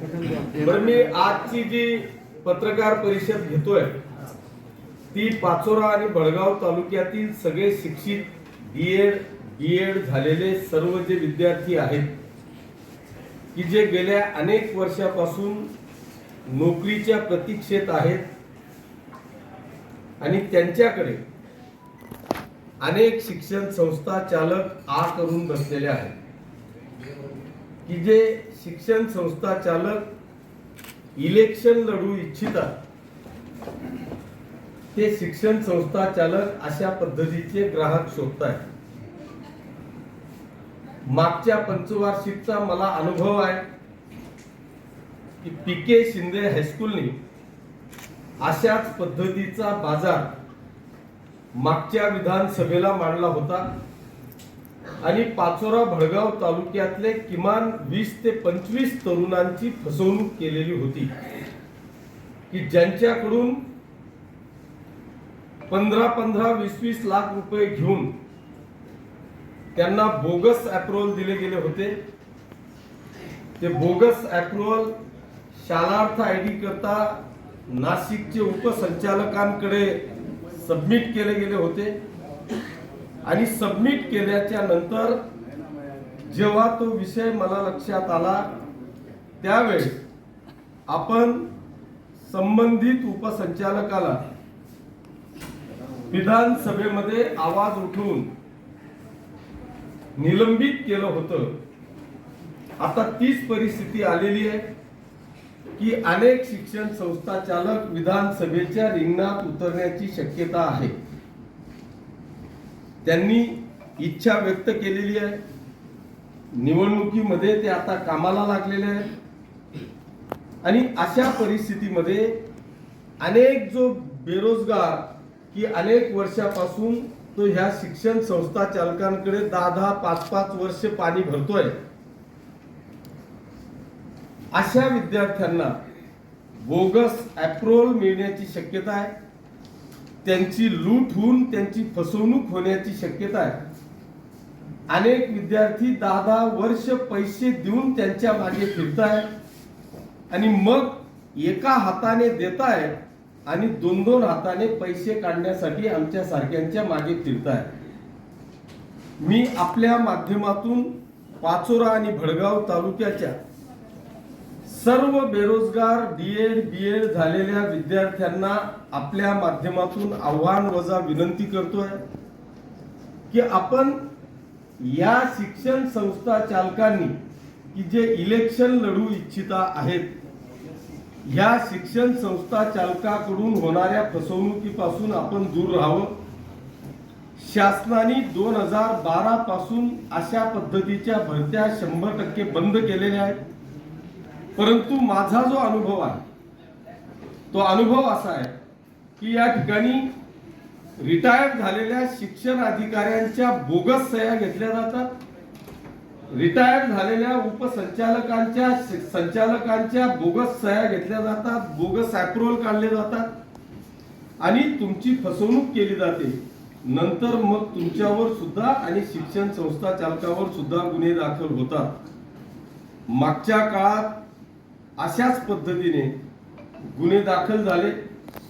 बरं, मी आजची जी पत्रकार परिषद घेतोय ती पाचोरा आणि बळगाव तालुक्यातील सगळे शिक्षित बीएड झालेले सर्व जे विद्यार्थी आहेत की जे गेल्या अनेक वर्षापासून नोकरीच्या प्रतीक्षेत आहेत आणि त्यांच्याकडे अनेक शिक्षण संस्था चालक करून बसलेले आहेत की जे शिक्षण संस्था चालक इलेक्शन लढू इच्छितात ते शिक्षण संस्था चालक अशा पद्धतीचे ग्राहक शोधतायत। मागच्या पंचवार्षिकचा मला अनुभव आहे की पीके शिंदे हायस्कूलनी अशाच पद्धतीचा बाजार मागच्या विधानसभेला मांडला होता आणि पाचोरा बळगाव तालुक्यातले किमान 20 ते 25 तरुणांची फसवणूक केलेली होती की ज्यांच्याकडून 15-20 लाख रुपये घेऊन त्यांना बोगस अप्रूव्हल दिले गेले होते। ते बोगस अप्रूव्हल शालार्थ आयडी करता नाशिकचे उपसंचालकांकडे सबमिट केले गेले होते आणि सबमिट केल्याच्या नंतर जेव्हा तो विषय मला लक्षात आला त्यावेळी आपण संबंधित उपसंचालकाला विधानसभेमध्ये आवाज उठवून निलंबित केलं होतं। आता तीच परिस्थिती आलेली आहे की अनेक शिक्षण संस्था चालक विधानसभेच्या रिंगणात उतरण्याची शक्यता आहे। त्यांनी इच्छा व्यक्त केलेली आहे, निवडणुकीमध्ये ते आता कामाला लागलेले आहेत आणि अशा परिस्थितीमध्ये अनेक जो बेरोजगार की अनेक वर्षापासून तो ह्या शिक्षण संस्था चालकांकडे 10-10, 5-5 वर्ष पाणी भरतोय, अशा विद्यार्थ्यांना बोगस अप्रूव्हल मिळण्याची शक्यता आहे, त्यांची लूट होऊन त्यांची फसवणूक होण्याची शक्यता आहे। अनेक विद्यार्थी 10-10 वर्ष पैसे देऊन त्यांच्या मागे फिरतायत आणि मग एका हाताने देतायत आणि 2-2 हाताने पैसे काढण्यासाठी आमच्या सारख्यांच्या मागे फिरतायत। मी आपल्या माध्यमातून पाचोरा आणि बळगाव तालुक्याच्या सर्व बेरोजगार बीएड झालेल्या विद्यार्थ्यांना आपल्या माध्यमातून आव्हान वजा विनंती करतोय की आपण या शिक्षण संस्था चालकांनी की जे इलेक्शन लढू इच्छिता आहेत या शिक्षण संस्था चालकाकडून होणाऱ्या फसवणुकीपासून आपण दूर राहावं। शासनाने 2012 पासून अशा पद्धतीच्या भरत्या 100% बंद केलेल्या आहेत, परंतु माझा जो अनुभव आहे तो अनुभव असा आहे की या ठिकाणी रिटायर्ड झालेल्या शिक्षण अधिकाऱ्यांच्या बोगस सह्या घेतल्या जातात, रिटायर्ड झालेल्या संचालकांच्या बोगस सह्या घेतल्या जातात, बोगस अप्रूव्हल काढले जातात आणि तुमची फसवणूक केली जाते। नंतर मग तुमच्यावर सुद्धा आणि शिक्षण संस्था चालकावर सुद्धा गुन्हे दाखल होतात। मागच्या काळात अशाच पद्धतीने गुन्हे दाखल झाले,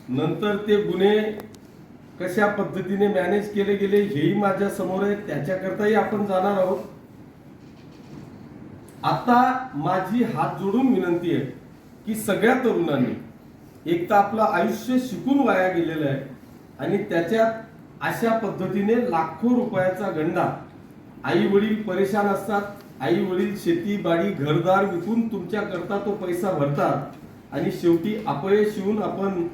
नंतर ते गुन्हे कशा पद्धतीने मॅनेज केले गेले हेही माझ्या समोर आहे, त्याच्याकरताही आपण जाणार आहोत। आता माझी हात जोडून विनंती आहे की सगळ्या तरुणांनी एक तर आपलं आयुष्य शिकून वाया गेलेलं आहे आणि त्याच्यात अशा पद्धतीने लाखो रुपयाचा गंडा, आई वडील परेशान असतात, आई वडील शेती बाडी घरदार विकून तुमच्या करता तो पैसा भरतात आणि शेवटी अपयश येऊन आपण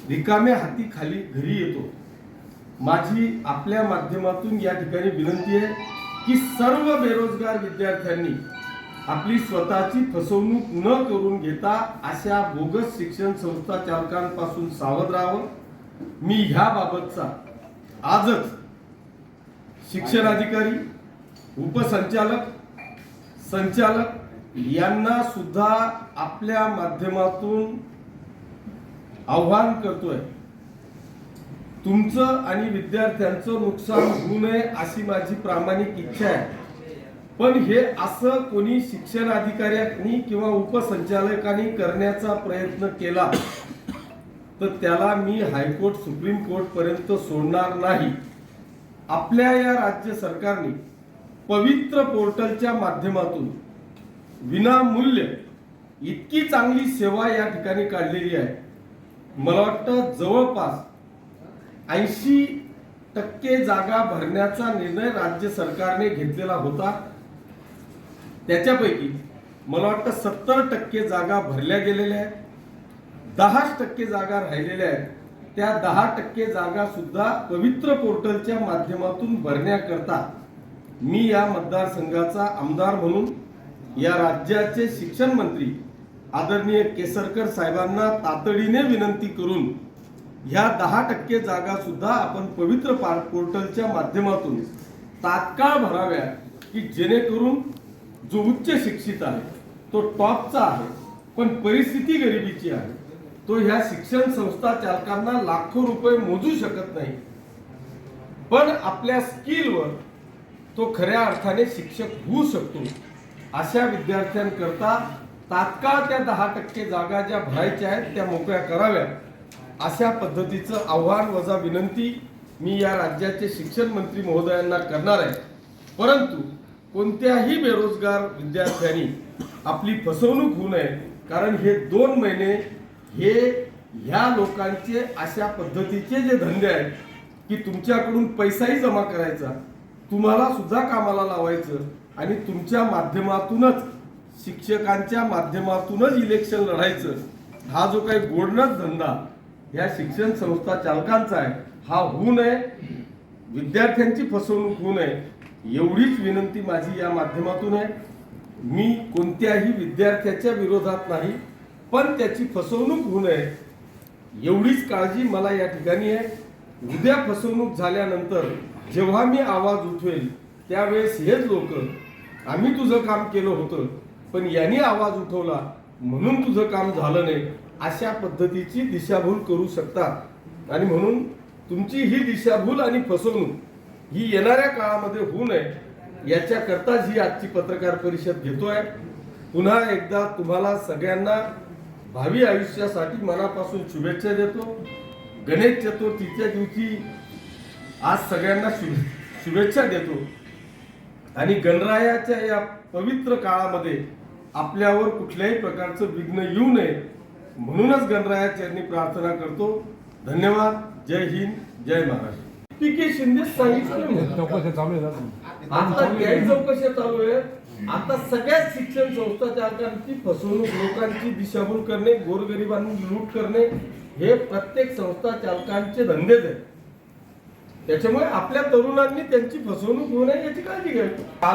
रिकाम्या हाती खाली घरी येतो। माझी आपल्या माध्यमातून या ठिकाणी विनंती आहे की सर्व बेरोजगार विद्यार्थ्यांनी आपली स्वतःची फसवणूक न करून घेता अशा बोगस शिक्षण संस्था चालकांपासून सावध राहावं। मी ह्या बाबतचा आजच शिक्षण अधिकारी, उपसंचालक, संचालक यांना सुद्धा आपल्या माध्यमातून आव्हान करतोय। तुमचं आणि विद्यार्थ्यांचं नुकसान होऊ नये अशी माझी प्रामाणिक इच्छा आहे पण हे असं कोणी शिक्षण अधिकाऱ्यांनी किंवा उपसंचालकांनी करण्याचा प्रयत्न केला तर त्याला मी हायकोर्ट सुप्रीम कोर्ट पर्यंत सोडणार नाही. आपल्या या राज्य सरकारने पवित्र पोर्टलच्या माध्यमातून विनामूल्य इतकी चांगली सेवा या ठिकाणी काढलेली आहे. मला वाटतं जवळपास 80% जागा भरण्याचा निर्णय राज्य सरकारने घेतलेला होता. त्याच्यापैकी मला वाटतं 70% जागा भरल्या गेलेल्या आहेत. 10% जागा राहिलेल्या आहेत. त्या 10% जागा सुद्धा पवित्र पोर्टलच्या माध्यमातून भरण्याकरता मी या मतदारसंघाचा आमदार म्हणून या राज्याचे शिक्षण मंत्री आदरणीय केसरकर साहेबांना तातडीने विनंती करून ह्या 10% जागा सुद्धा आपण पवित्र पोर्टलच्या माध्यमातून तात्काळ भराव्या, की जेणेकरून जो उच्च शिक्षित आहे, तो टॉपचा आहे, पण परिस्थिती गरिबीची आहे, तो ह्या शिक्षण संस्था चालकांना लाखो रुपये मोजू शकत नाही, पण आपल्या स्किलवर तो खऱ्या अर्थाने शिक्षक होऊ शकतो. अशा विद्यार्थ्यांकरता तात्काळ त्या 10% जागा ज्या भरायच्या आहेत त्या मोकळ्या कराव्या, अशा पद्धतीचं आव्हान वजा विनंती मी या राज्याचे शिक्षण मंत्री महोदयांना करणार आहे. परंतु कोणत्याही बेरोजगार विद्यार्थ्यांनी आपली फसवणूक होऊ नये, कारण हे 2 महिने हे ह्या लोकांचे अशा पद्धतीचे जे धंदे आहेत की तुमच्याकडून पैसाही जमा करायचा, तुम्हाला सुद्धा कामाला लावायचं आणि तुमच्या माध्यमातूनच शिक्षकांच्या माध्यमातूनच इलेक्शन लढायचं, हा जो काही गोडनच धंदा या शिक्षण संस्था चालकांचा आहे हा होऊ नये. विद्यार्थ्यांची फसवणूक होऊ नये एवढीच विनंती माझी या माध्यमातून आहे. मी कोणत्याही विद्यार्थ्याच्या विरोधात नाही, पण त्याची फसवणूक होऊ नये एवढीच काळजी मला या ठिकाणी आहे. उद्या फसवणूक झाल्यानंतर जेव्हा मी आवाज उठवेल त्यावेळेस हेच लोक आम्ही तुझं काम केलं होतं पण यांनी आवाज उठवला म्हणून तुझं काम झालं नाही, अशा पद्धतीची दिशाभूल करू शकतात. आणि म्हणून तुमची ही दिशाभूल आणि फसवणूक ही येणाऱ्या काळामध्ये होऊ नये याच्याकरताच ही आजची पत्रकार परिषद घेतोय. पुन्हा एकदा तुम्हाला सगळ्यांना भावी आयुष्यासाठी मनापासून शुभेच्छा देतो. गणेश चतुर्थीच्या दिवशी आज सगळ्यांना शुभेच्छा देतो आणि गणरायाच्या या पवित्र काळामध्ये आपल्यावर कुठल्याही प्रकारचं विघ्न येऊ नये म्हणूनच गणरायाचरणी प्रार्थना करतो. धन्यवाद. जय हिंद, जय महाराष्ट्र. पी.के. शिंदे सांगितलं चौकशी चालू आहे. आता त्याही चौकशा चालू आहे. आता सगळ्याच शिक्षण संस्था चालकांची फसवणूक, लोकांची दिशाभूल करणे, गोरगरिबांनी लूट करणे हे प्रत्येक संस्था चालकांचे धंदेच आहेत. त्याच्यामुळे आपल्या तरुणांनी त्यांची फसवणूक होऊ नये याची काळजी घ्यावी.